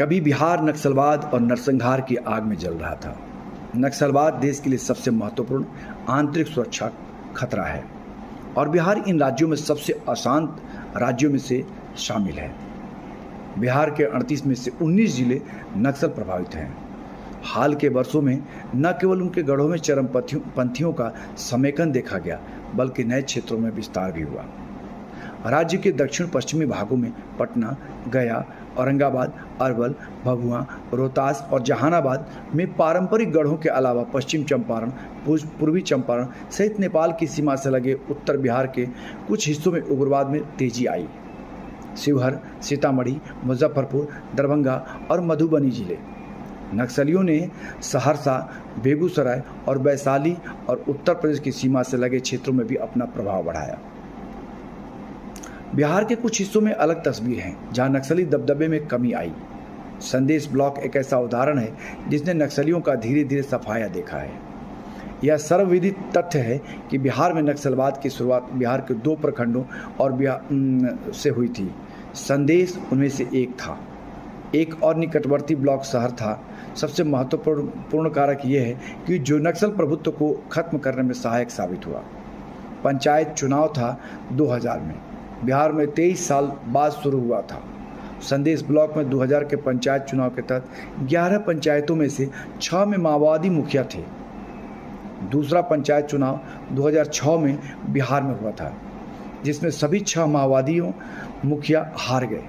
कभी बिहार नक्सलवाद और नरसंहार की आग में जल रहा था। नक्सलवाद देश के लिए सबसे महत्वपूर्ण आंतरिक सुरक्षा खतरा है और बिहार इन राज्यों में सबसे अशांत राज्यों में से शामिल है। बिहार के 38 में से 19 जिले नक्सल प्रभावित हैं। हाल के वर्षों में न केवल उनके गढ़ों में चरमपंथियों का समेकन देखा गया, बल्कि नए क्षेत्रों में विस्तार भी हुआ। राज्य के दक्षिण पश्चिमी भागों में पटना, गया, औरंगाबाद, अरवल, भभुआ, रोहतास और जहानाबाद में पारंपरिक गढ़ों के अलावा पश्चिम चंपारण, पूर्वी चंपारण सहित नेपाल की सीमा से लगे उत्तर बिहार के कुछ हिस्सों में उग्रवाद में तेजी आई। शिवहर, सीतामढ़ी, मुजफ्फरपुर, दरभंगा और मधुबनी जिले नक्सलियों ने सहरसा, बेगूसराय और वैशाली और उत्तर प्रदेश की सीमा से लगे क्षेत्रों में भी अपना प्रभाव बढ़ाया। बिहार के कुछ हिस्सों में अलग तस्वीर है जहां नक्सली दबदबे में कमी आई। संदेश ब्लॉक एक ऐसा उदाहरण है जिसने नक्सलियों का धीरे धीरे सफाया देखा है। यह सर्वविदित तथ्य है कि बिहार में नक्सलवाद की शुरुआत बिहार के 2 प्रखंडों और बिहार से हुई थी। संदेश उनमें से एक था। एक और निकटवर्ती ब्लॉक शहर था। सबसे महत्वपूर्ण कारक यह है कि जो नक्सल प्रभुत्व को खत्म करने में सहायक साबित हुआ। पंचायत चुनाव था 2000 में। बिहार में 23 साल बाद शुरू हुआ था। संदेश ब्लॉक में 2000 के पंचायत चुनाव के तहत 11 पंचायतों में से 6 में माओवादी मुखिया थे। दूसरा पंचायत चुनाव 2006 में बिहार में हुआ था, जिसमें सभी 6 माओवादियों मुखिया हार गए।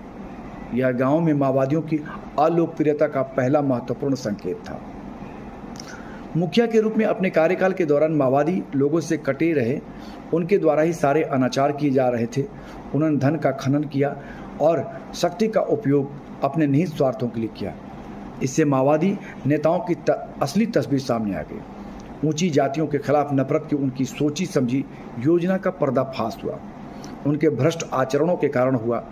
यह गांव में माओवादियों की अलोकप्रियता का पहला महत्वपूर्ण संकेत था। मुखिया के रूप में अपने कार्यकाल के दौरान माओवादी लोगों से कटे रहे। उनके द्वारा ही सारे अनाचार किए जा रहे थे। उन्होंने धन का खनन किया और शक्ति का उपयोग अपने निहित स्वार्थों के लिए किया। इससे माओवादी नेताओं की असली तस्वीर सामने आ गई। ऊंची जातियों के खिलाफ नफरत की उनकी सोची समझी योजना का पर्दाफाश हुआ। उनके भ्रष्ट आचरणों के कारण हुआ।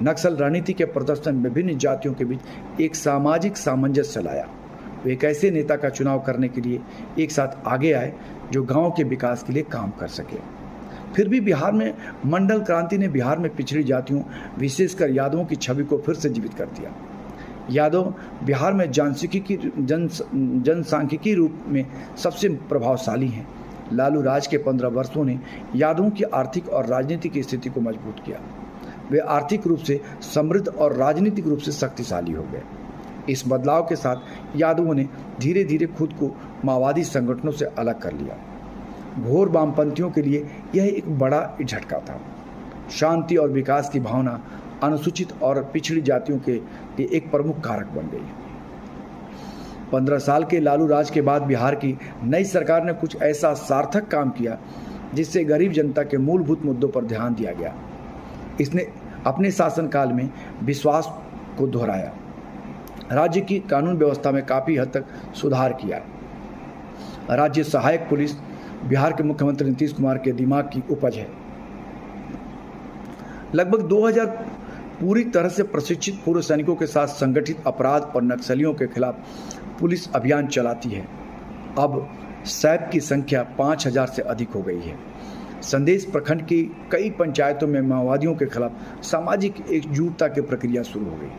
नक्सल रणनीति के प्रदर्शन विभिन्न जातियों के बीच एक सामाजिक सामंजस्य लाया। वे एक ऐसे नेता का चुनाव करने के लिए एक साथ आगे आए जो गांव के विकास के लिए काम कर सके। फिर भी बिहार में मंडल क्रांति ने बिहार में पिछड़ी जातियों, विशेषकर यादवों की छवि को फिर से जीवित कर दिया। यादव बिहार में जनसांख्यिकी रूप में सबसे प्रभावशाली हैं। लालू राज के 15 वर्षों ने यादवों की आर्थिक और राजनीतिक स्थिति को मजबूत किया। वे आर्थिक रूप से समृद्ध और राजनीतिक रूप से शक्तिशाली हो गए। इस बदलाव के साथ यादवों ने धीरे धीरे खुद को माओवादी संगठनों से अलग कर लिया। घोर वामपंथियों के लिए यह एक बड़ा झटका था। शांति और विकास की भावना अनुसूचित और पिछड़ी जातियों के लिए एक प्रमुख कारक बन गई। 15 साल के लालू राज के बाद बिहार की नई सरकार ने कुछ ऐसा सार्थक काम किया जिससे गरीब जनता के मूलभूत मुद्दों पर ध्यान दिया गया। इसने अपने शासनकाल में विश्वास को दोहराया। राज्य की कानून व्यवस्था में काफ़ी हद तक सुधार किया। राज्य सहायक पुलिस बिहार के मुख्यमंत्री नीतीश कुमार के दिमाग की उपज है। लगभग 2000 पूरी तरह से प्रशिक्षित पूर्व सैनिकों के साथ संगठित अपराध और नक्सलियों के खिलाफ पुलिस अभियान चलाती है। अब सैप की संख्या 5000 से अधिक हो गई है। संदेश प्रखंड की कई पंचायतों में माओवादियों के खिलाफ सामाजिक एकजुटता की प्रक्रिया शुरू हो गई।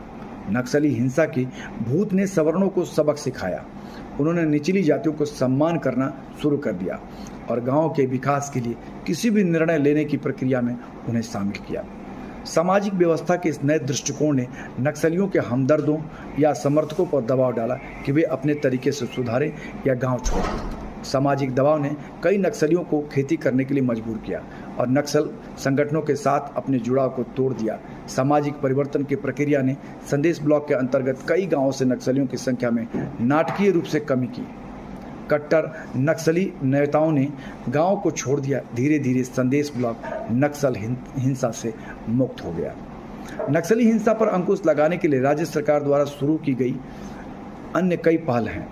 नक्सली हिंसा की भूत ने सवर्णों को सबक सिखाया। उन्होंने निचली जातियों को सम्मान करना शुरू कर दिया और गांव के विकास के लिए किसी भी निर्णय लेने की प्रक्रिया में उन्हें शामिल किया। सामाजिक व्यवस्था के इस नए दृष्टिकोण ने नक्सलियों के हमदर्दों या समर्थकों पर दबाव डाला कि वे अपने तरीके से सुधारें या गांव छोड़ें। सामाजिक दबाव ने कई नक्सलियों को खेती करने के लिए मजबूर किया और नक्सल संगठनों के साथ अपने जुड़ाव को तोड़ दिया। सामाजिक परिवर्तन की प्रक्रिया ने संदेश ब्लॉक के अंतर्गत कई गांवों से नक्सलियों की संख्या में नाटकीय रूप से कमी की। कट्टर नक्सली नेताओं ने गांव को छोड़ दिया। धीरे धीरे संदेश ब्लॉक नक्सल हिंसा से मुक्त हो गया। नक्सली हिंसा पर अंकुश लगाने के लिए राज्य सरकार द्वारा शुरू की गई अन्य कई पहल हैं।